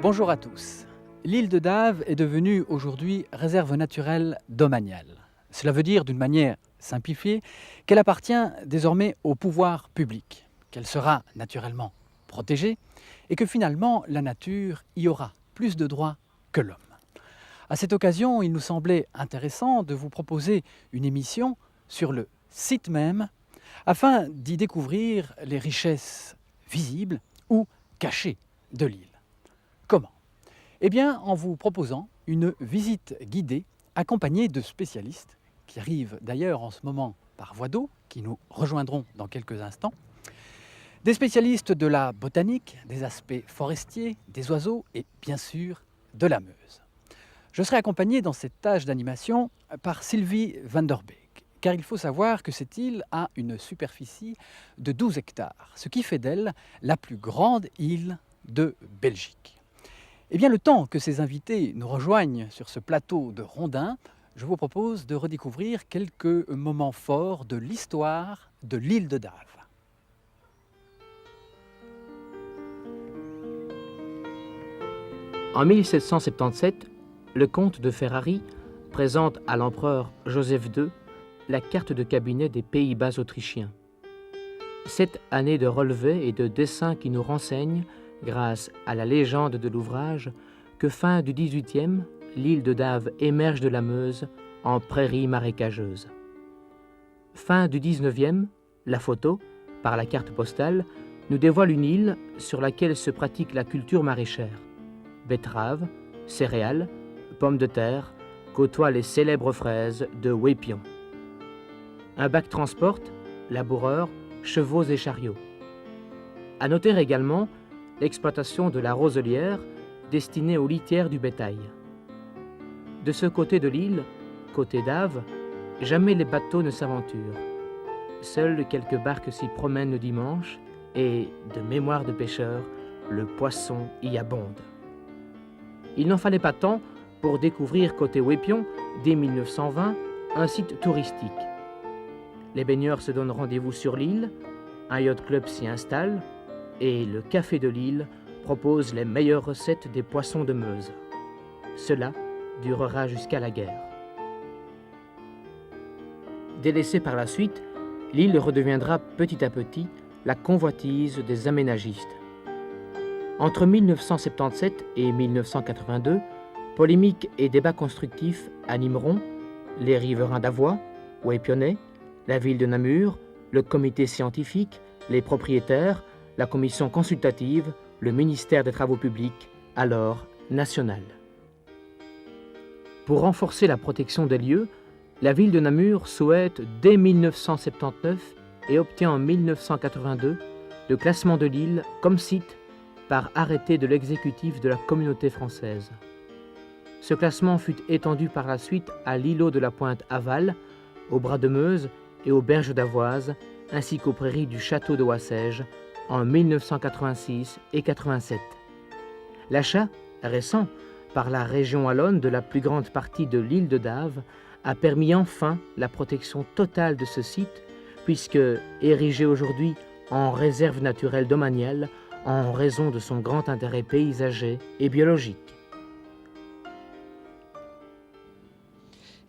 Bonjour à tous. L'île de Dave est devenue aujourd'hui réserve naturelle domaniale. Cela veut dire, d'une manière simplifiée, qu'elle appartient désormais au pouvoir public, qu'elle sera naturellement protégée et que finalement la nature y aura plus de droits que l'homme. À cette occasion, il nous semblait intéressant de vous proposer une émission sur le site même afin d'y découvrir les richesses visibles ou cachées de l'île. Comment ? Eh bien, en vous proposant une visite guidée accompagnée de spécialistes qui arrivent d'ailleurs en ce moment par voie d'eau, qui nous rejoindront dans quelques instants, des spécialistes de la botanique, des aspects forestiers, des oiseaux et bien sûr de la Meuse. Je serai accompagné dans cette tâche d'animation par Sylvie van der Beek, car il faut savoir que cette île a une superficie de 12 hectares, ce qui fait d'elle la plus grande île de Belgique. Eh bien, le temps que ces invités nous rejoignent sur ce plateau de rondins, je vous propose de redécouvrir quelques moments forts de l'histoire de l'île de Dave. En 1777, le comte de Ferrari présente à l'empereur Joseph II la carte de cabinet des Pays-Bas autrichiens. 7 années de relevés et de dessins qui nous renseignent, grâce à la légende de l'ouvrage, que fin du XVIIIe, l'île de Dave émerge de la Meuse en prairie marécageuse. Fin du XIXe, la photo, par la carte postale, nous dévoile une île sur laquelle se pratique la culture maraîchère. Betteraves, céréales, pommes de terre côtoient les célèbres fraises de Wépion. Un bac transporte, laboureurs, chevaux et chariots. À noter également l'exploitation de la roselière destinée aux litières du bétail. De ce côté de l'île, côté Dave, jamais les bateaux ne s'aventurent. Seules quelques barques s'y promènent le dimanche et, de mémoire de pêcheurs, le poisson y abonde. Il n'en fallait pas tant pour découvrir côté Wépion, dès 1920, un site touristique. Les baigneurs se donnent rendez-vous sur l'île, un yacht club s'y installe et le Café de l'île propose les meilleures recettes des poissons de Meuse. Cela durera jusqu'à la guerre. Délaissée par la suite, l'île redeviendra petit à petit la convoitise des aménagistes. Entre 1977 et 1982, polémiques et débats constructifs animeront les riverains d'Avoie, Wépionnais, la ville de Namur, le comité scientifique, les propriétaires, la commission consultative, le ministère des Travaux publics, alors national. Pour renforcer la protection des lieux, la ville de Namur souhaite dès 1979 et obtient en 1982 le classement de l'île comme site par arrêté de l'exécutif de la communauté française. Ce classement fut étendu par la suite à l'îlot de la Pointe-Aval, au bras de Meuse et aux berges d'Avoise, ainsi qu'aux prairies du château de Wassège en 1986 et 87. L'achat, récent, par la région wallonne de la plus grande partie de l'île de Dave a permis enfin la protection totale de ce site, puisque, érigé aujourd'hui en réserve naturelle domaniale, en raison de son grand intérêt paysager et biologique.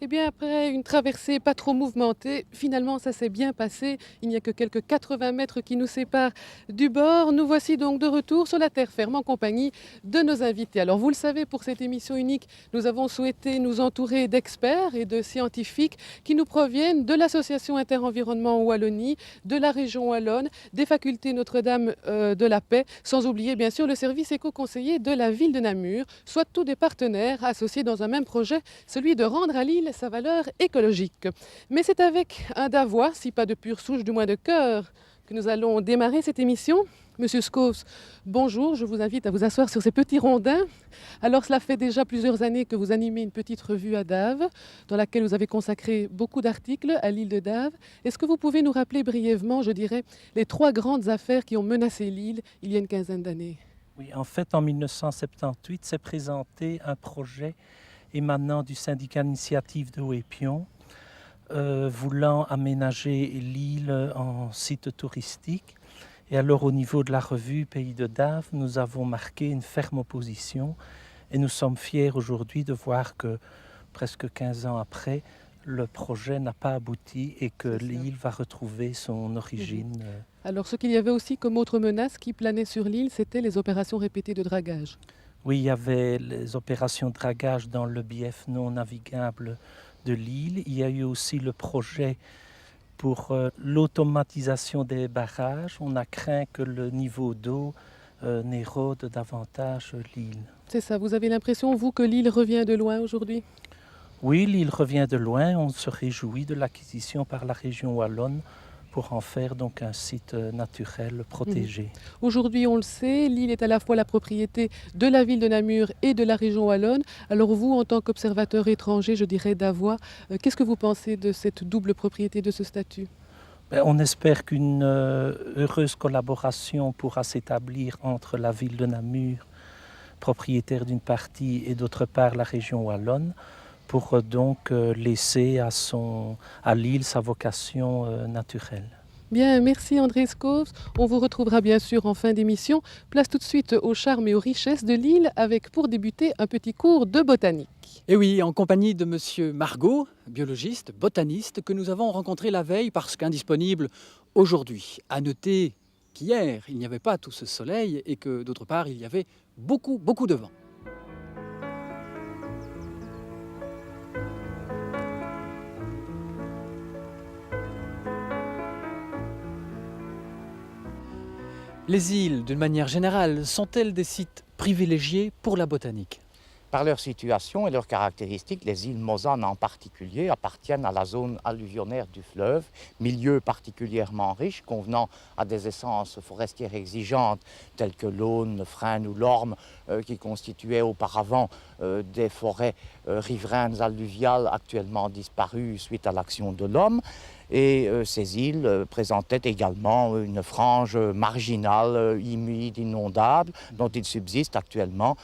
Eh bien, après une traversée pas trop mouvementée, finalement, ça s'est bien passé. Il n'y a que quelques 80 mètres qui nous séparent du bord. Nous voici donc de retour sur la terre ferme en compagnie de nos invités. Alors, vous le savez, pour cette émission unique, nous avons souhaité nous entourer d'experts et de scientifiques qui nous proviennent de l'Association Inter-Environnement Wallonie, de la région wallonne, des facultés Notre-Dame de la Paix, sans oublier bien sûr le service éco-conseiller de la ville de Namur, soit tous des partenaires associés dans un même projet, celui de rendre à l'île sa valeur écologique. Mais c'est avec un Davois, si pas de pure souche, du moins de cœur, que nous allons démarrer cette émission. Monsieur Scos, bonjour, je vous invite à vous asseoir sur ces petits rondins. Alors, cela fait déjà plusieurs années que vous animez une petite revue à Dave, dans laquelle vous avez consacré beaucoup d'articles à l'île de Dave. Est-ce que vous pouvez nous rappeler brièvement, je dirais, les 3 grandes affaires qui ont menacé l'île il y a une quinzaine d'années ? Oui, en fait, en 1978, s'est présenté un projet émanant du syndicat d'initiative de Wépion, voulant aménager l'île en site touristique. Et alors au niveau de la revue Pays de Dave, nous avons marqué une ferme opposition et nous sommes fiers aujourd'hui de voir que presque 15 ans après, le projet n'a pas abouti et que l'île va retrouver son origine. Alors ce qu'il y avait aussi comme autre menace qui planait sur l'île, c'était les opérations répétées de dragage. Oui, il y avait les opérations de dragage dans le bief non navigable de l'île. Il y a eu aussi le projet pour l'automatisation des barrages. On a craint que le niveau d'eau n'érode davantage l'île. C'est ça, vous avez l'impression, vous, que l'île revient de loin aujourd'hui? Oui, l'île revient de loin. On se réjouit de l'acquisition par la région wallonne pour en faire donc un site naturel protégé. Aujourd'hui, on le sait, l'île est à la fois la propriété de la ville de Namur et de la région wallonne. Alors vous, en tant qu'observateur étranger, je dirais d'Avoie, qu'est-ce que vous pensez de cette double propriété, de ce statut? On espère qu'une heureuse collaboration pourra s'établir entre la ville de Namur, propriétaire d'une partie, et d'autre part la région wallonne, pour donc laisser à l'île sa vocation naturelle. Bien, merci André Scovs. On vous retrouvera bien sûr en fin d'émission. Place tout de suite au charme et aux richesses de l'île avec pour débuter un petit cours de botanique. Et oui, en compagnie de monsieur Margot, biologiste, botaniste, que nous avons rencontré la veille parce qu'indisponible aujourd'hui. À noter qu'hier, il n'y avait pas tout ce soleil et que d'autre part, il y avait beaucoup de vent. Les îles, d'une manière générale, sont-elles des sites privilégiés pour la botanique? Par leur situation et leurs caractéristiques, les îles Mozan en particulier appartiennent à la zone alluvionnaire du fleuve, milieu particulièrement riche, convenant à des essences forestières exigeantes telles que l'aulne, le frêne ou l'orme, qui constituaient auparavant des forêts riveraines alluviales actuellement disparues suite à l'action de l'homme. Et ces îles présentaient également une frange marginale, humide, inondable, dont il subsiste actuellement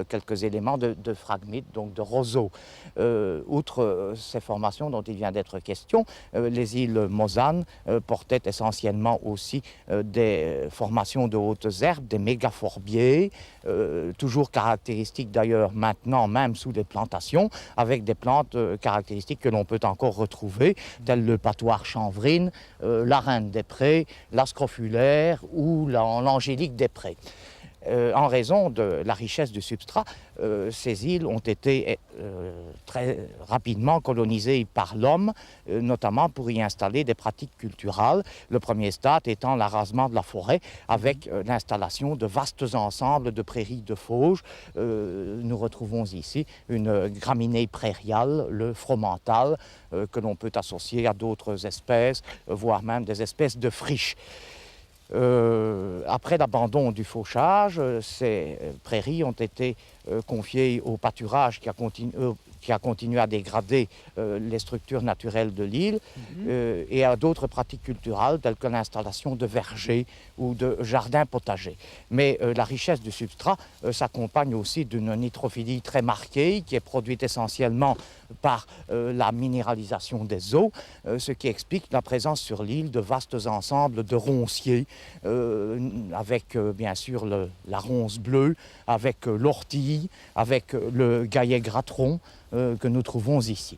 quelques éléments de fragmites, donc de roseaux. Outre ces formations dont il vient d'être question, les îles Mozan portaient essentiellement aussi des formations de hautes herbes, des mégaphorbiers, toujours caractéristiques d'ailleurs maintenant même sous les plantations, avec des plantes caractéristiques que l'on peut encore retrouver, telles le patois chanvrine, la reine des prés, la scrofulaire ou l'angélique des prés. En raison de la richesse du substrat, ces îles ont été très rapidement colonisées par l'homme, notamment pour y installer des pratiques culturales. Le premier stade étant l'arasement de la forêt avec l'installation de vastes ensembles de prairies de fauges. Nous retrouvons ici une graminée prairiale, le fromental, que l'on peut associer à d'autres espèces, voire même des espèces de friches. Après l'abandon du fauchage, ces prairies ont été confiées au pâturage qui a continué à dégrader les structures naturelles de l'île et à d'autres pratiques culturelles telles que l'installation de vergers ou de jardins potagers. Mais la richesse du substrat s'accompagne aussi d'une nitrophilie très marquée qui est produite essentiellement par la minéralisation des eaux, ce qui explique la présence sur l'île de vastes ensembles de ronciers, avec bien sûr la ronce bleue, avec l'ortie, avec le gaillet gratteron que nous trouvons ici.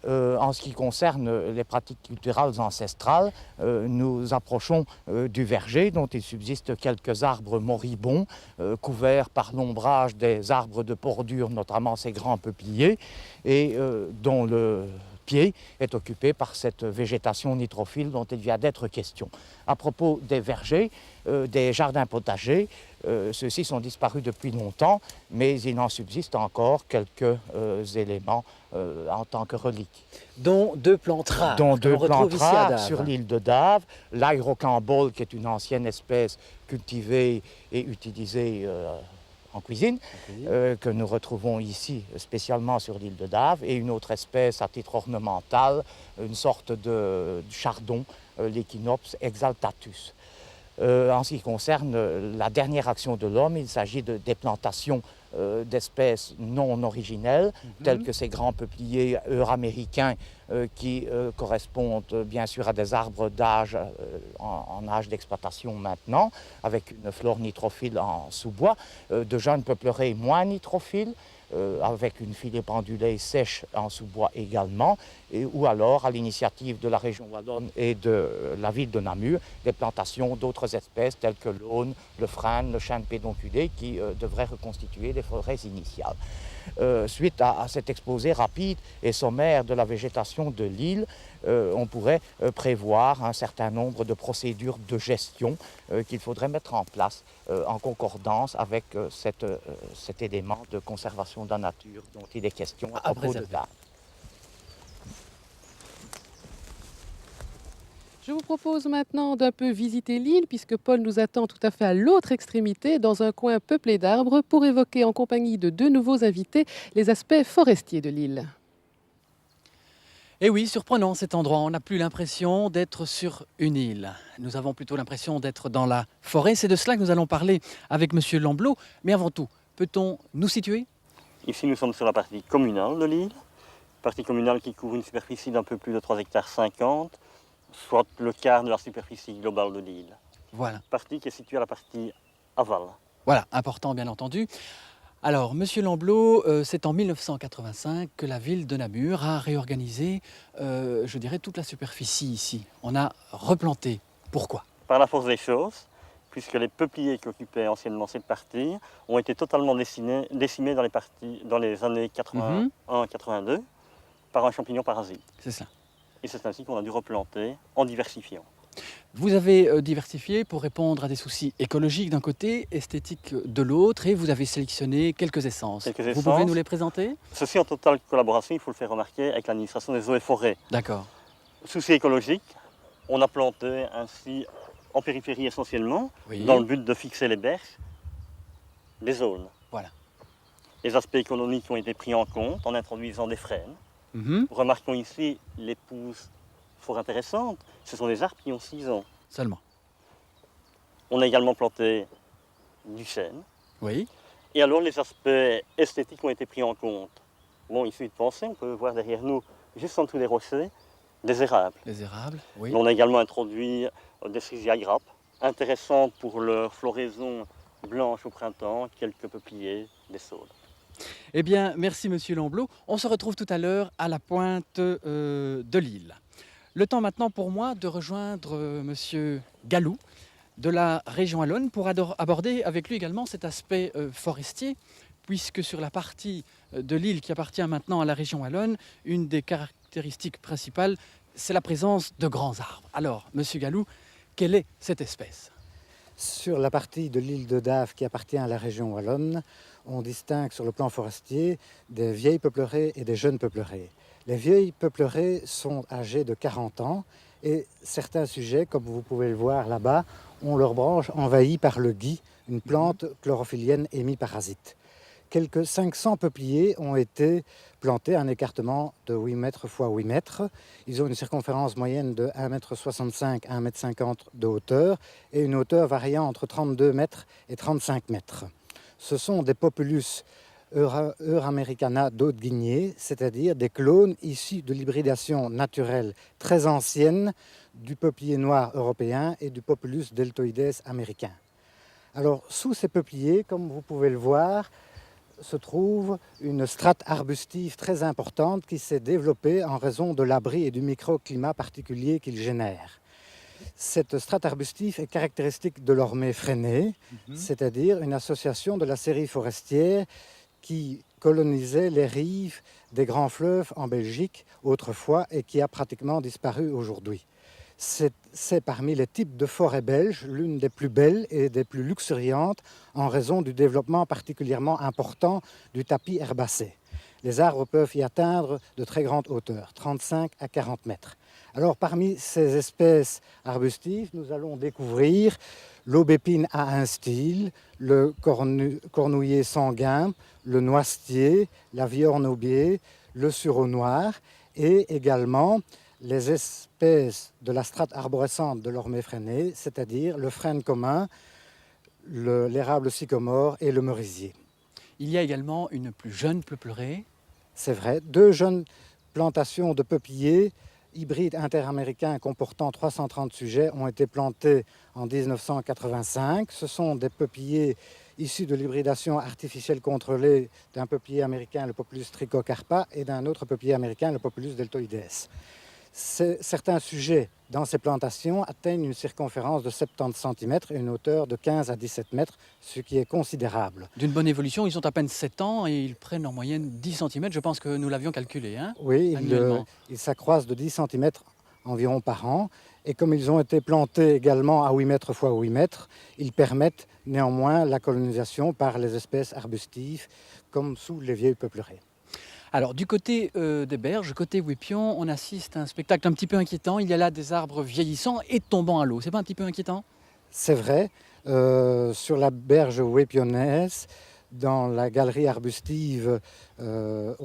En ce qui concerne les pratiques culturelles ancestrales, nous approchons du verger dont il subsiste quelques arbres moribonds couverts par l'ombrage des arbres de bordure, notamment ces grands peupliers, et dont le pied est occupé par cette végétation nitrophile dont il vient d'être question. À propos des vergers, des jardins potagers, ceux-ci sont disparus depuis longtemps, mais il en subsiste encore quelques éléments en tant que reliques. Dont deux plantes rares, dont deux plantes rares Dave. sur l'île de Dave, l'aérocambole qui est une ancienne espèce cultivée et utilisée en cuisine, que nous retrouvons ici spécialement sur l'île de Dave, et une autre espèce à titre ornemental, une sorte de chardon, l'Echinops exaltatus. En ce qui concerne la dernière action de l'homme, il s'agit des plantations d'espèces non originelles, telles que ces grands peupliers euraméricains qui correspondent bien sûr à des arbres d'âge en âge d'exploitation maintenant, avec une flore nitrophile en sous-bois, de jeunes peupleraies moins nitrophiles, avec une filée pendulée sèche en sous-bois également, ou alors, à l'initiative de la région wallonne et de la ville de Namur, des plantations d'autres espèces telles que l'aune, le frêne, le chêne pédonculé, qui devraient reconstituer les forêts initiales. Suite à cet exposé rapide et sommaire de la végétation de l'île, on pourrait prévoir un certain nombre de procédures de gestion qu'il faudrait mettre en place en concordance avec cet élément de conservation de la nature dont il est question à propos de l'art. Je vous propose maintenant d'un peu visiter l'île, puisque Paul nous attend tout à fait à l'autre extrémité, dans un coin peuplé d'arbres, pour évoquer en compagnie de deux nouveaux invités les aspects forestiers de l'île. Et oui, surprenant cet endroit, on n'a plus l'impression d'être sur une île. Nous avons plutôt l'impression d'être dans la forêt. C'est de cela que nous allons parler avec M. Lamblot. Mais avant tout, peut-on nous situer? Ici, nous sommes sur la partie communale de l'île. Partie communale qui couvre une superficie d'un peu plus de 3,50 hectares, soit le quart de la superficie globale de l'île. Voilà. Partie qui est située à la partie aval. Voilà, important bien entendu. Alors, Monsieur Lamblot, c'est en 1985 que la ville de Namur a réorganisé, je dirais, toute la superficie ici. On a replanté. Pourquoi? Par la force des choses, puisque les peupliers qui occupaient anciennement cette partie ont été totalement décimés dans les années 81-82 par un champignon parasite. C'est ça. Et c'est ainsi qu'on a dû replanter en diversifiant. Vous avez diversifié pour répondre à des soucis écologiques d'un côté, esthétiques de l'autre, et vous avez sélectionné quelques essences. Vous pouvez nous les présenter? Ceci en totale collaboration, il faut le faire remarquer, avec l'administration des eaux et forêts. D'accord. Souci écologique, on a planté ainsi en périphérie essentiellement, Oui. dans le but de fixer les berges, des zones. Voilà. Les aspects économiques ont été pris en compte en introduisant des frênes. Remarquons ici les pousses fort intéressantes. Ce sont des arbres qui ont 6 ans. Seulement. On a également planté du chêne. Oui. Et alors les aspects esthétiques ont été pris en compte. Bon, il suffit de penser, on peut voir derrière nous, juste en dessous des rochers, des érables. Les érables, oui. On a également introduit des cerisiers à grappes, intéressantes pour leur floraison blanche au printemps, quelques peupliers, des saules. Eh bien, merci Monsieur Lamblot. On se retrouve tout à l'heure à la pointe de l'île. Le temps maintenant pour moi de rejoindre Monsieur Galou de la région wallonne pour aborder avec lui également cet aspect forestier, puisque sur la partie de l'île qui appartient maintenant à la région wallonne, une des caractéristiques principales, c'est la présence de grands arbres. Alors, Monsieur Galou, quelle est cette espèce? Sur la partie de l'île de Dave qui appartient à la région wallonne, on distingue sur le plan forestier des vieilles peupleraies et des jeunes peupleraies. Les vieilles peupleraies sont âgées de 40 ans et certains sujets, comme vous pouvez le voir là-bas, ont leurs branches envahies par le gui, une plante chlorophyllienne hémiparasite. Quelques 500 peupliers ont été plantés à un écartement de 8 mètres x 8 mètres. Ils ont une circonférence moyenne de 1,65 m à 1,50 m de hauteur et une hauteur variant entre 32 mètres et 35 mètres. Ce sont des Populus euramericana d'Haute-Guinée, c'est-à-dire des clones issus de l'hybridation naturelle très ancienne du peuplier noir européen et du Populus deltoides américain. Alors, sous ces peupliers, comme vous pouvez le voir, se trouve une strate arbustive très importante qui s'est développée en raison de l'abri et du microclimat particulier qu'il génère. Cette strate arbustive est caractéristique de l'ormée freinée, c'est-à-dire une association de la série forestière qui colonisait les rives des grands fleuves en Belgique autrefois et qui a pratiquement disparu aujourd'hui. C'est parmi les types de forêts belges l'une des plus belles et des plus luxuriantes en raison du développement particulièrement important du tapis herbacé. Les arbres peuvent y atteindre de très grandes hauteurs, 35 à 40 mètres. Alors parmi ces espèces arbustives, nous allons découvrir l'aubépine à un style, le cornouiller sanguin, le noisetier, la viorne aubier, le sureau noir et également les espèces de la strate arborescente de l'ormée freinée, c'est-à-dire le frêne commun, l'érable sycomore et le merisier. Il y a également une plus jeune peuplerée. C'est vrai, 2 jeunes plantations de peupliers hybrides interaméricains comportant 330 sujets ont été plantés en 1985. Ce sont des peupliers issus de l'hybridation artificielle contrôlée d'un peuplier américain, le Populus trichocarpa, et d'un autre peuplier américain, le Populus deltoides. Certains sujets dans ces plantations atteignent une circonférence de 70 cm et une hauteur de 15 à 17 mètres, ce qui est considérable. D'une bonne évolution, ils ont à peine 7 ans et ils prennent en moyenne 10 cm. Je pense que nous l'avions calculé, hein, Oui, annuellement. ils s'accroissent de 10 cm environ par an. Et comme ils ont été plantés également à 8 mètres x 8 mètres, ils permettent néanmoins la colonisation par les espèces arbustives, comme sous les vieilles peupleraies. Alors, du côté des berges, côté Ouépion, on assiste à un spectacle un petit peu inquiétant. Il y a là des arbres vieillissants et tombant à l'eau. C'est pas un petit peu inquiétant? C'est vrai, sur la berge ouépionnaise, dans la galerie arbustive dans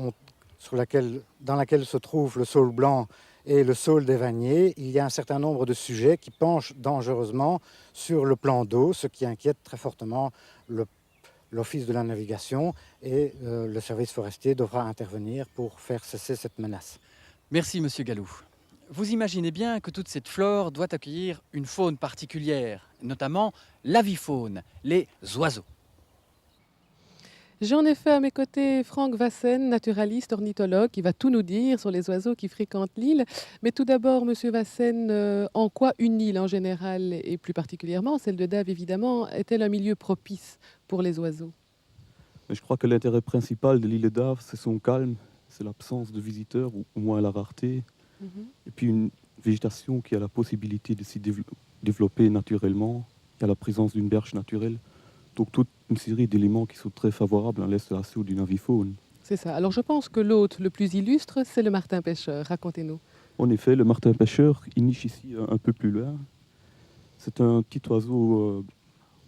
laquelle se trouve le saule blanc et le saule des Vaniers, il y a un certain nombre de sujets qui penchent dangereusement sur le plan d'eau, ce qui inquiète très fortement l'Office de la navigation, et le service forestier devra intervenir pour faire cesser cette menace. Merci, Monsieur Gallou. Vous imaginez bien que toute cette flore doit accueillir une faune particulière, notamment l'avifaune, les oiseaux. J'ai en effet à mes côtés Franck Vassen, naturaliste, ornithologue, qui va tout nous dire sur les oiseaux qui fréquentent l'île. Mais tout d'abord, Monsieur Vassen, en quoi une île en général, et plus particulièrement celle de Dave évidemment, est-elle un milieu propice pour les oiseaux? Je crois que l'intérêt principal de l'île de Dave, c'est son calme, c'est l'absence de visiteurs, ou au moins la rareté, et puis une végétation qui a la possibilité de s'y développer naturellement, il y a la présence d'une berge naturelle. Donc toute une série d'éléments qui sont très favorables à l'installation d'une avifaune. C'est ça. Alors je pense que l'hôte le plus illustre, c'est le martin pêcheur. Racontez-nous. En effet, le martin pêcheur, il niche ici un peu plus loin. C'est un petit oiseau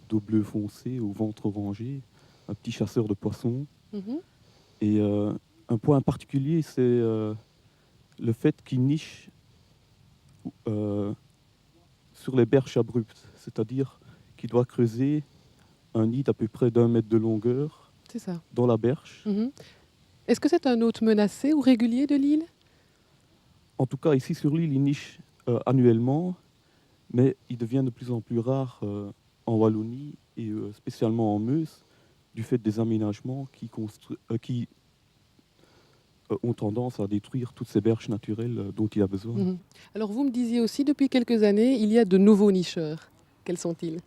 d'eau bleu foncé, au ventre orangé, un petit chasseur de poissons. Et un point particulier, c'est le fait qu'il niche sur les berges abruptes, c'est-à-dire qu'il doit creuser un nid d'à peu près d'1 mètre de longueur dans la berge. Est-ce que c'est un hôte menacé ou régulier de l'île? En tout cas, ici sur l'île, il niche annuellement, mais il devient de plus en plus rare en Wallonie et spécialement en Meuse, du fait des aménagements qui ont tendance à détruire toutes ces berges naturelles dont il a besoin. Alors vous me disiez aussi, depuis quelques années, il y a de nouveaux nicheurs. Quels sont-ils?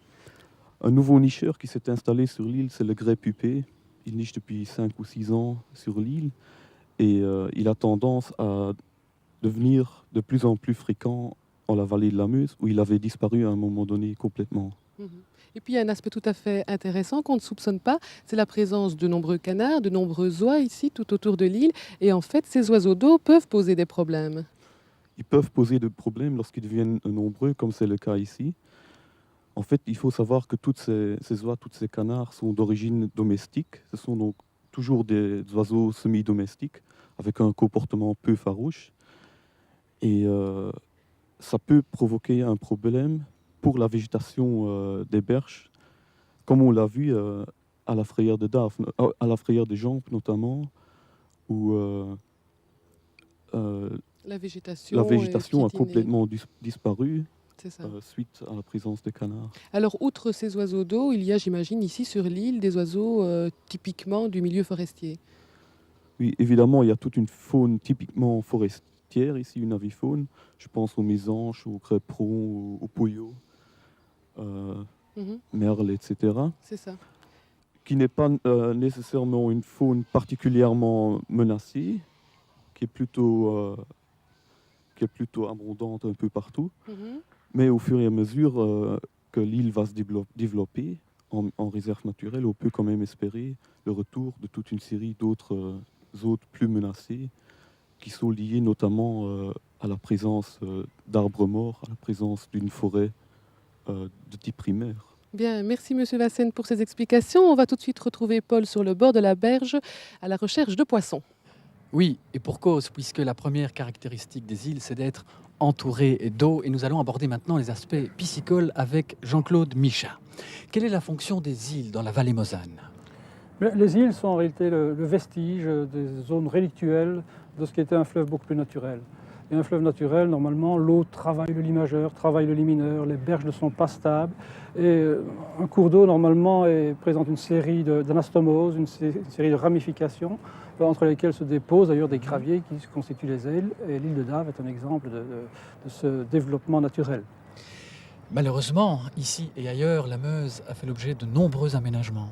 Un nouveau nicheur qui s'est installé sur l'île, c'est le grès pupé. Il niche depuis 5 ou 6 ans sur l'île et il a tendance à devenir de plus en plus fréquent en la vallée de la Meuse, où il avait disparu à un moment donné complètement. Et puis il y a un aspect tout à fait intéressant qu'on ne soupçonne pas, c'est la présence de nombreux canards, de nombreux oies ici tout autour de l'île. Et en fait, ces oiseaux d'eau peuvent poser des problèmes. Ils peuvent poser des problèmes lorsqu'ils deviennent nombreux, comme c'est le cas ici. En fait, il faut savoir que toutes ces oies, tous ces canards sont d'origine domestique. Ce sont donc toujours des oiseaux semi-domestiques avec un comportement peu farouche. Et ça peut provoquer un problème pour la végétation des berges, comme on l'a vu à la frayère de Dave, à la frayère des Jampes notamment, où la végétation a complètement disparu. Suite à la présence des canards. Alors, outre ces oiseaux d'eau, il y a, j'imagine, ici sur l'île, des oiseaux typiquement du milieu forestier. Oui, évidemment, il y a toute une faune typiquement forestière ici, une avifaune. Je pense aux mésanges, aux crêperons, aux pouillots, merles, etc. C'est ça. Qui n'est pas nécessairement une faune particulièrement menacée, qui est plutôt abondante un peu partout. Mais au fur et à mesure que l'île va se développer en réserve naturelle, on peut quand même espérer le retour de toute une série d'autres hôtes plus menacés qui sont liés notamment à la présence d'arbres morts, à la présence d'une forêt de type primaire. Bien, merci Monsieur Vassen pour ces explications. On va tout de suite retrouver Paul sur le bord de la berge à la recherche de poissons. Oui, et pour cause, puisque la première caractéristique des îles, c'est d'être entouré d'eau. Et nous allons aborder maintenant les aspects piscicoles avec Jean-Claude Michat. Quelle est la fonction des îles dans la vallée Mosane? Les îles sont en réalité le vestige des zones relictuelles de ce qui était un fleuve beaucoup plus naturel. Et un fleuve naturel, normalement, l'eau travaille le limageur, travaille le limineur, les berges ne sont pas stables. Et un cours d'eau, normalement, présente une série d'anastomoses, une série de ramifications, entre lesquelles se déposent d'ailleurs des graviers qui constituent les îles. Et l'île de Dave est un exemple de ce développement naturel. Malheureusement, ici et ailleurs, la Meuse a fait l'objet de nombreux aménagements.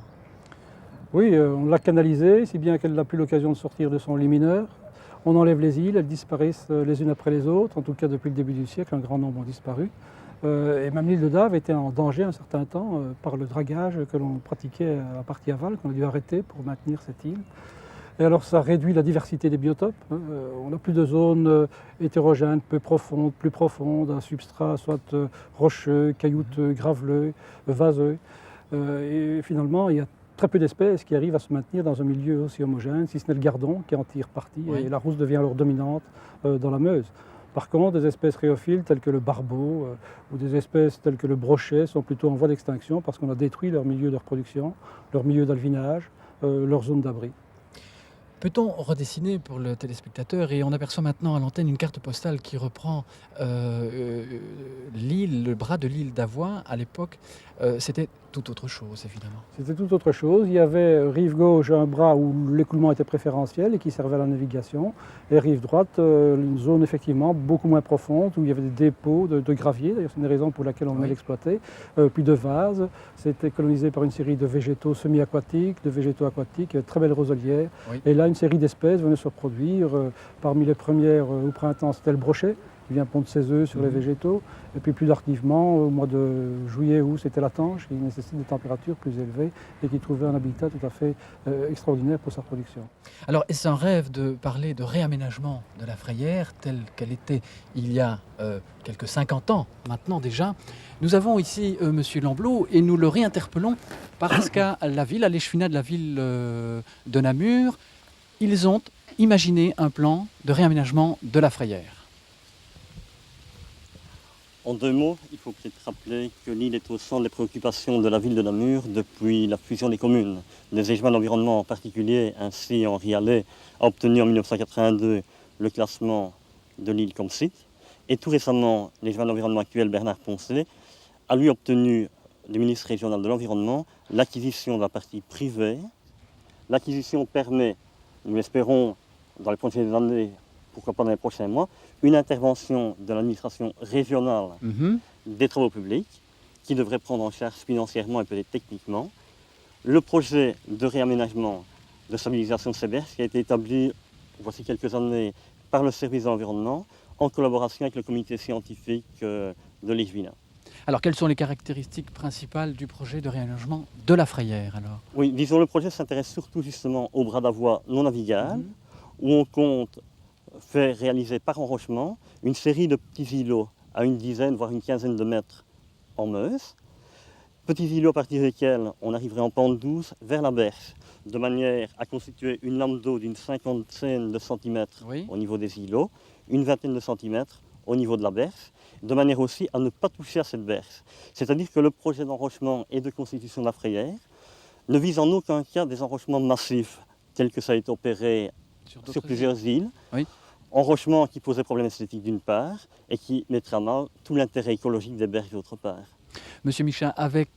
Oui, on l'a canalisée, si bien qu'elle n'a plus l'occasion de sortir de son limineur. On enlève les îles, elles disparaissent les unes après les autres. En tout cas, depuis le début du siècle, un grand nombre ont disparu. Et même l'île de Dave était en danger un certain temps par le dragage que l'on pratiquait à la partie aval, qu'on a dû arrêter pour maintenir cette île. Et alors ça réduit la diversité des biotopes. On n'a plus de zones hétérogènes, peu profondes, plus profondes, un substrat soit rocheux, caillouteux, graveleux, vaseux. Et finalement, il y a très peu d'espèces qui arrivent à se maintenir dans un milieu aussi homogène, si ce n'est le gardon qui en tire parti, et la rousse devient alors dominante dans la Meuse. Par contre, des espèces rhéophiles telles que le barbeau ou des espèces telles que le brochet sont plutôt en voie d'extinction parce qu'on a détruit leur milieu de reproduction, leur milieu d'alvinage, leur zone d'abri. Peut-on redessiner pour le téléspectateur, et on aperçoit maintenant à l'antenne une carte postale qui reprend l'île, le bras de l'île d'Avoie à l'époque, c'était tout autre chose évidemment. C'était tout autre chose. Il y avait rive gauche un bras où l'écoulement était préférentiel et qui servait à la navigation, et rive droite une zone effectivement beaucoup moins profonde où il y avait des dépôts de gravier, d'ailleurs c'est une des raisons pour laquelle on venait l'exploiter, puis de vases. C'était colonisé par une série de végétaux semi-aquatiques, de végétaux aquatiques, très belles roselières. Et là une série d'espèces venaient se reproduire. Parmi les premières au printemps c'était le brochet, qui vient pondre ses œufs sur les végétaux. Et puis plus tardivement, au mois de juillet-août, c'était la tanche, qui nécessite des températures plus élevées et qui trouvait un habitat tout à fait extraordinaire pour sa production. Alors, est-ce un rêve de parler de réaménagement de la Frayère, telle qu'elle était il y a quelques 50 ans maintenant déjà? Nous avons ici Monsieur Lamblot et nous le réinterpellons parce qu'à la ville, à l'échevinat de la ville de Namur, ils ont imaginé un plan de réaménagement de la Frayère. En deux mots, il faut peut-être rappeler que l'île est au centre des préoccupations de la ville de Namur depuis la fusion des communes. Les échevins d'environnement en particulier, ainsi Henri Allais, a obtenu en 1982 le classement de l'île comme site. Et tout récemment, l'échevin d'environnement actuel, Bernard Poncet, a lui obtenu du ministre régional de l'Environnement l'acquisition de la partie privée. L'acquisition permet, nous l'espérons, dans les prochaines années, pourquoi pas dans les prochains mois, une intervention de l'administration régionale des travaux publics qui devrait prendre en charge financièrement et peut-être techniquement le projet de réaménagement de stabilisation de ces berges qui a été établi voici quelques années par le service de l'environnement en collaboration avec le comité scientifique de l'Échevinat. Alors, quelles sont les caractéristiques principales du projet de réaménagement de la Frayère alors? Oui, disons, le projet s'intéresse surtout justement au bras d'Avoie non navigable où on compte faire réaliser par enrochement une série de petits îlots à une dizaine, voire une quinzaine de mètres en Meuse. Petits îlots à partir desquels on arriverait en pente douce vers la berge, de manière à constituer une lame d'eau d'une cinquantaine de centimètres au niveau des îlots, une vingtaine de centimètres au niveau de la berge, de manière aussi à ne pas toucher à cette berge. C'est-à-dire que le projet d'enrochement et de constitution de la Frayère ne vise en aucun cas des enrochements massifs, tels que ça a été opéré sur plusieurs îles. Enrochement qui posait problème esthétique d'une part et qui mettrait à mal tout l'intérêt écologique des berges d'autre part. Monsieur Michin, avec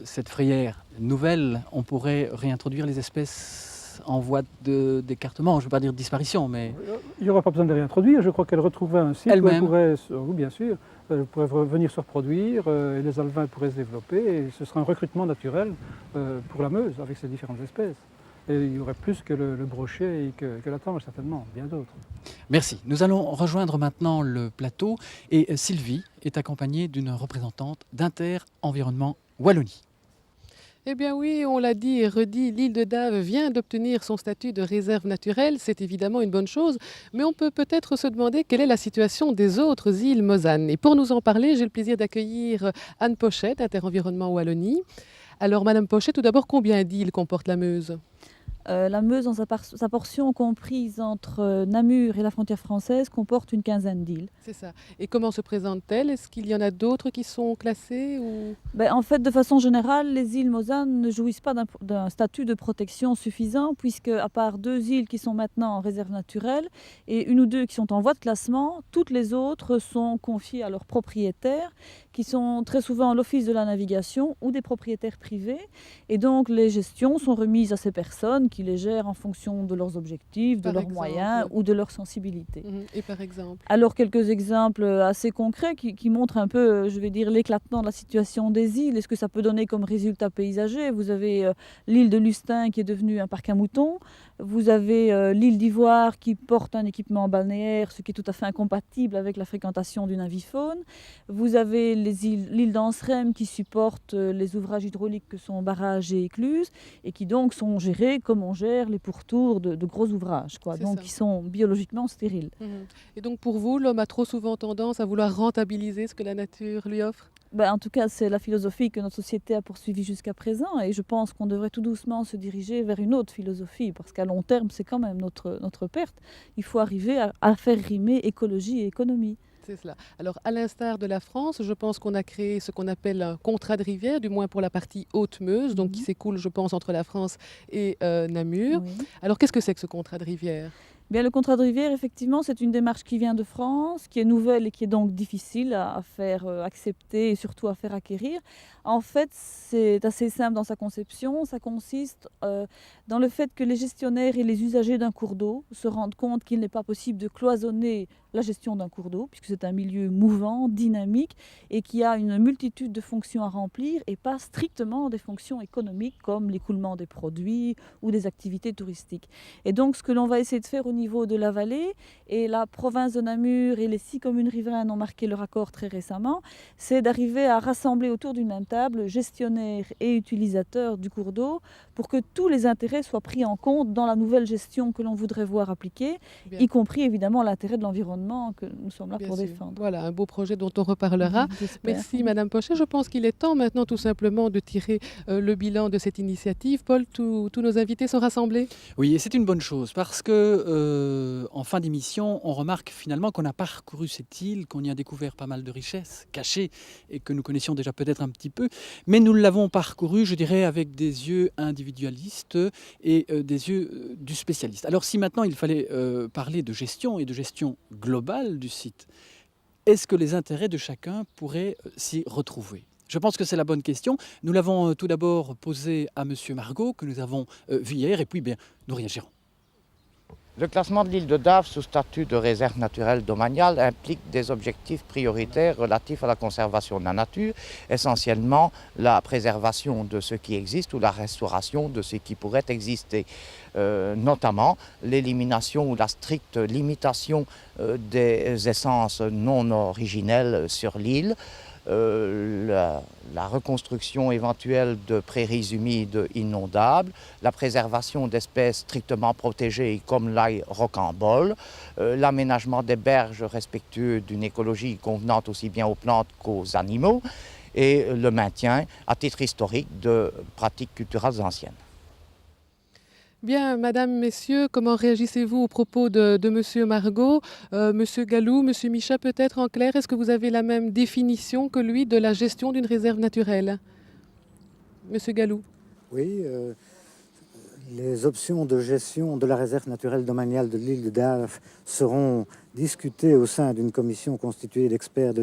cette Frayère nouvelle, on pourrait réintroduire les espèces en voie d'écartement, je ne veux pas dire de disparition, mais... Il n'y aura pas besoin de les réintroduire, je crois qu'elle retrouverait un site où elle pourrait, oui bien sûr, elle pourrait venir se reproduire, et les alevins pourraient se développer, et ce sera un recrutement naturel pour la Meuse avec ces différentes espèces. Et il y aurait plus que le brochet et que la tange, certainement, bien d'autres. Merci. Nous allons rejoindre maintenant le plateau et Sylvie est accompagnée d'une représentante d'Inter Environnement Wallonie. Eh bien oui, on l'a dit et redit, l'île de Dave vient d'obtenir son statut de réserve naturelle. C'est évidemment une bonne chose, mais on peut peut-être se demander quelle est la situation des autres îles mosanes. Et pour nous en parler, j'ai le plaisir d'accueillir Anne Pochet d'Inter Environnement Wallonie. Alors Madame Pochet, tout d'abord, combien d'îles comporte la Meuse ? La Meuse, dans sa portion comprise entre Namur et la frontière française, comporte une quinzaine d'îles. C'est ça. Et comment se présentent-elles? Est-ce qu'il y en a d'autres qui sont classées ou... En fait, de façon générale, les îles Mausanne ne jouissent pas d'un statut de protection suffisant, puisque à part 2 îles qui sont maintenant en réserve naturelle et 1 ou 2 qui sont en voie de classement, toutes les autres sont confiées à leurs propriétaires, qui sont très souvent l'Office de la navigation ou des propriétaires privés. Et donc, les gestions sont remises à ces personnes qui les gèrent en fonction de leurs objectifs, de leurs moyens ou de leur sensibilité. Et par exemple? Alors, quelques exemples assez concrets qui montrent un peu, je vais dire, l'éclatement de la situation des îles et ce que ça peut donner comme résultat paysager. Vous avez l'île de Lustin qui est devenue un parc à moutons. Vous avez l'île d'Ivoire qui porte un équipement balnéaire, ce qui est tout à fait incompatible avec la fréquentation d'une avifaune. Vous avez l'île d'Anserem qui supporte les ouvrages hydrauliques que sont barrages et écluses et qui donc sont gérés comme on gère les pourtours de gros ouvrages, donc qui sont biologiquement stériles. Et donc pour vous, l'homme a trop souvent tendance à vouloir rentabiliser ce que la nature lui offre? En tout cas, c'est la philosophie que notre société a poursuivie jusqu'à présent et je pense qu'on devrait tout doucement se diriger vers une autre philosophie parce qu'à long terme, c'est quand même notre perte. Il faut arriver à faire rimer écologie et économie. C'est cela. Alors, à l'instar de la France, je pense qu'on a créé ce qu'on appelle un contrat de rivière, du moins pour la partie Haute-Meuse, donc qui s'écoule, je pense, entre la France et Namur. Oui. Alors, qu'est-ce que c'est que ce contrat de rivière? Le contrat de rivière, effectivement, c'est une démarche qui vient de France, qui est nouvelle et qui est donc difficile à faire accepter et surtout à faire acquérir. En fait, c'est assez simple dans sa conception. Ça consiste dans le fait que les gestionnaires et les usagers d'un cours d'eau se rendent compte qu'il n'est pas possible de cloisonner la gestion d'un cours d'eau, puisque c'est un milieu mouvant, dynamique, et qui a une multitude de fonctions à remplir, et pas strictement des fonctions économiques comme l'écoulement des produits ou des activités touristiques. Et donc, ce que l'on va essayer de faire au niveau de la vallée, et la province de Namur et les 6 communes riveraines ont marqué leur accord très récemment, c'est d'arriver à rassembler autour d'une même table gestionnaires et utilisateurs du cours d'eau pour que tous les intérêts soient pris en compte dans la nouvelle gestion que l'on voudrait voir appliquée, y compris évidemment l'intérêt de l'environnement que nous sommes là pour défendre. Voilà, un beau projet dont on reparlera. Merci Madame Pochet. Je pense qu'il est temps maintenant tout simplement de tirer le bilan de cette initiative. Paul, tous nos invités sont rassemblés? Oui, et c'est une bonne chose parce que en fin d'émission, on remarque finalement qu'on a parcouru cette île, qu'on y a découvert pas mal de richesses cachées et que nous connaissions déjà peut-être un petit peu, mais nous l'avons parcouru, je dirais, avec des yeux individualistes et des yeux du spécialiste. Alors si maintenant il fallait parler de gestion et de gestion globale du site, est-ce que les intérêts de chacun pourraient s'y retrouver? Je pense que c'est la bonne question. Nous l'avons tout d'abord posée à M. Margot, que nous avons vu hier, et puis bien, nous réagirons. Le classement de l'île de Dave sous statut de réserve naturelle domaniale implique des objectifs prioritaires relatifs à la conservation de la nature, essentiellement la préservation de ce qui existe ou la restauration de ce qui pourrait exister, notamment l'élimination ou la stricte limitation des essences non originelles sur l'île, la reconstruction éventuelle de prairies humides inondables, la préservation d'espèces strictement protégées comme l'ail rocambole, l'aménagement des berges respectueux d'une écologie convenante aussi bien aux plantes qu'aux animaux et le maintien à titre historique de pratiques culturelles anciennes. Bien, Madame, Messieurs, comment réagissez-vous aux propos de Monsieur Margot? Monsieur Galou, Monsieur Michat, peut-être en clair, est-ce que vous avez la même définition que lui de la gestion d'une réserve naturelle? Monsieur Galou. Oui, les options de gestion de la réserve naturelle domaniale de l'île de Dave seront discutées au sein d'une commission constituée d'experts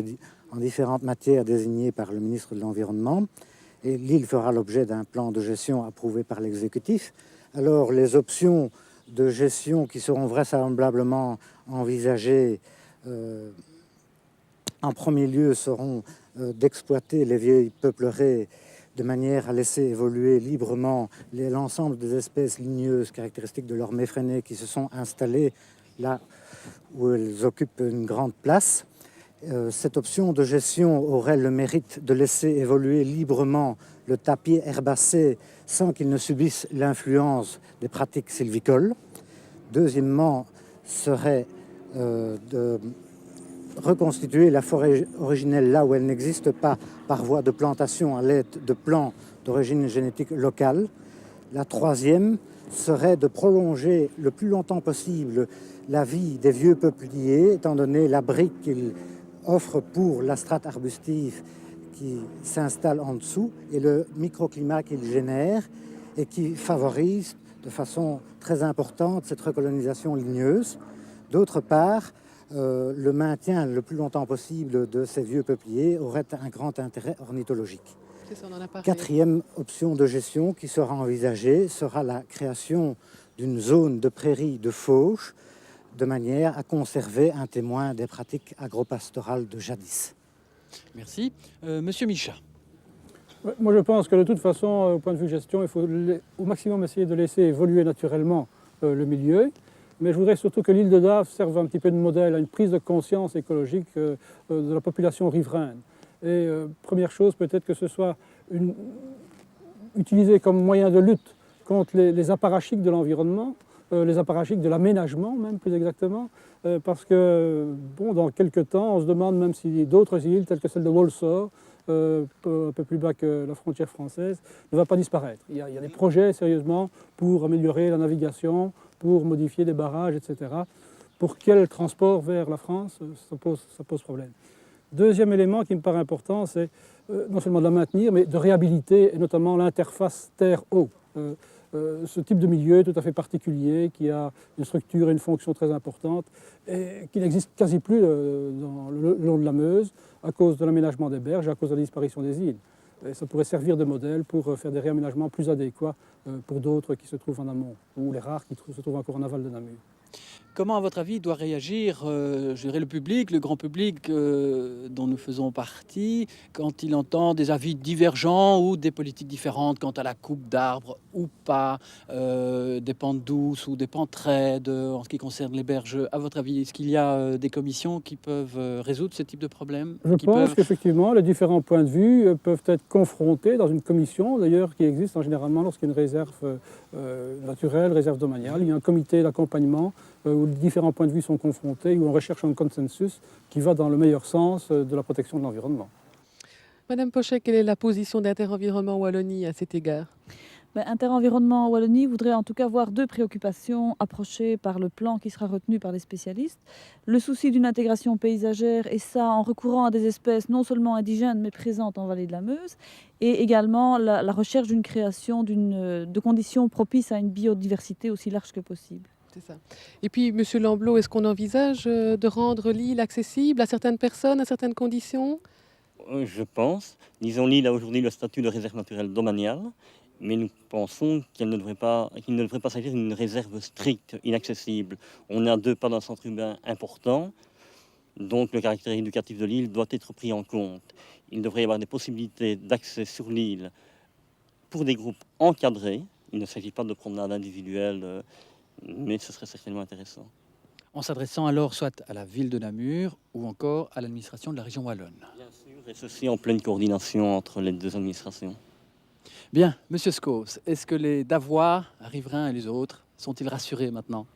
en différentes matières désignés par le ministre de l'Environnement. Et l'île fera l'objet d'un plan de gestion approuvé par l'exécutif. Alors, les options de gestion qui seront vraisemblablement envisagées en premier lieu seront d'exploiter les vieilles peupleraies de manière à laisser évoluer librement l'ensemble des espèces ligneuses caractéristiques de leur méfrénée qui se sont installées là où elles occupent une grande place. Cette option de gestion aurait le mérite de laisser évoluer librement le tapier herbacé sans qu'il ne subisse l'influence des pratiques sylvicoles. Deuxièmement, serait de reconstituer la forêt originelle là où elle n'existe pas par voie de plantation à l'aide de plants d'origine génétique locale. La troisième serait de prolonger le plus longtemps possible la vie des vieux peupliers, étant donné l'abri qu'ils offrent pour la strate arbustive qui s'installe en dessous et le microclimat qu'ils génèrent et qui favorise de façon très importante cette recolonisation ligneuse. D'autre part, le maintien le plus longtemps possible de ces vieux peupliers aurait un grand intérêt ornithologique. Ça, on en a parlé. Quatrième option de gestion qui sera envisagée sera la création d'une zone de prairie de fauche de manière à conserver un témoin des pratiques agropastorales de jadis. Merci. Monsieur Micha. Ouais, moi, je pense que de toute façon, au point de vue gestion, il faut au maximum essayer de laisser évoluer naturellement le milieu. Mais je voudrais surtout que l'île de Dave serve un petit peu de modèle à une prise de conscience écologique de la population riveraine. Et première chose, peut-être que ce soit utilisé comme moyen de lutte contre les apparatchiks de l'environnement, les apparatchiks de l'aménagement même plus exactement, parce que bon, dans quelques temps, on se demande même si d'autres îles, telles que celle de Walsall, un peu plus bas que la frontière française, ne va pas disparaître. Il y a des projets sérieusement pour améliorer la navigation, pour modifier des barrages, etc. Pour quel transport vers la France, ça pose problème. Deuxième élément qui me paraît important, c'est non seulement de la maintenir, mais de réhabiliter, et notamment l'interface terre-eau. Ce type de milieu tout à fait particulier, qui a une structure et une fonction très importante, et qui n'existe quasi plus le long de la Meuse, à cause de l'aménagement des berges, à cause de la disparition des îles. Et ça pourrait servir de modèle pour faire des réaménagements plus adéquats pour d'autres qui se trouvent en amont, ou les rares qui se trouvent encore en aval de Namur. Comment, à votre avis, doit réagir je dirais le public, le grand public dont nous faisons partie, quand il entend des avis divergents ou des politiques différentes quant à la coupe d'arbres ou pas, des pentes douces ou des pentes raides en ce qui concerne les berges? À votre avis, est-ce qu'il y a des commissions qui peuvent résoudre ce type de problème? Je pense qu'effectivement, les différents points de vue peuvent être confrontés dans une commission, d'ailleurs, qui existe généralement lorsqu'il y a une réserve naturelle, réserve domaniale. Il y a un comité d'accompagnement où les différents points de vue sont confrontés, où on recherche un consensus qui va dans le meilleur sens de la protection de l'environnement. Madame Pochet, quelle est la position d'Inter-Environnement Wallonie à cet égard? Inter-Environnement Wallonie voudrait en tout cas voir deux préoccupations approchées par le plan qui sera retenu par les spécialistes. Le souci d'une intégration paysagère, et ça en recourant à des espèces non seulement indigènes mais présentes en vallée de la Meuse, et également la recherche d'une création de conditions propices à une biodiversité aussi large que possible. C'est ça. Et puis, Monsieur Lamblot, est-ce qu'on envisage de rendre l'île accessible à certaines personnes, à certaines conditions? Je pense. Disons, l'île a aujourd'hui le statut de réserve naturelle domaniale, mais nous pensons qu'il ne devrait pas s'agir d'une réserve stricte, inaccessible. On est à 2 pas d'un centre urbain important, donc le caractère éducatif de l'île doit être pris en compte. Il devrait y avoir des possibilités d'accès sur l'île pour des groupes encadrés. Il ne s'agit pas de promenades individuelles, mais ce serait certainement intéressant. En s'adressant alors soit à la ville de Namur ou encore à l'administration de la région wallonne. Bien sûr, et ceci en pleine coordination entre les deux administrations. Bien, Monsieur Scos, est-ce que les Davois, riverains et les autres, sont-ils rassurés maintenant?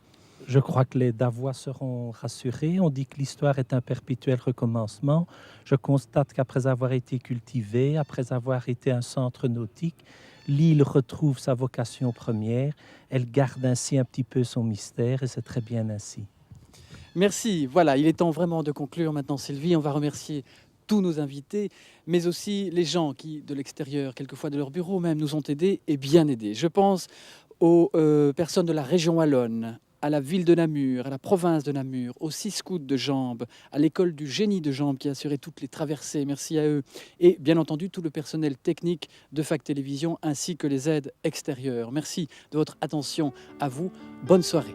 Je crois que les Davois seront rassurés. On dit que l'histoire est un perpétuel recommencement. Je constate qu'après avoir été cultivée, après avoir été un centre nautique, l'île retrouve sa vocation première. Elle garde ainsi un petit peu son mystère et c'est très bien ainsi. Merci. Voilà, il est temps vraiment de conclure maintenant, Sylvie. On va remercier tous nos invités, mais aussi les gens qui, de l'extérieur, quelquefois de leur bureau même, nous ont aidés et bien aidés. Je pense aux personnes de la région wallonne, à la ville de Namur, à la province de Namur, aux 6 scouts de Jambes, à l'école du génie de Jambes qui a assuré toutes les traversées, merci à eux, et bien entendu tout le personnel technique de FAC Télévision ainsi que les aides extérieures. Merci de votre attention à vous, bonne soirée.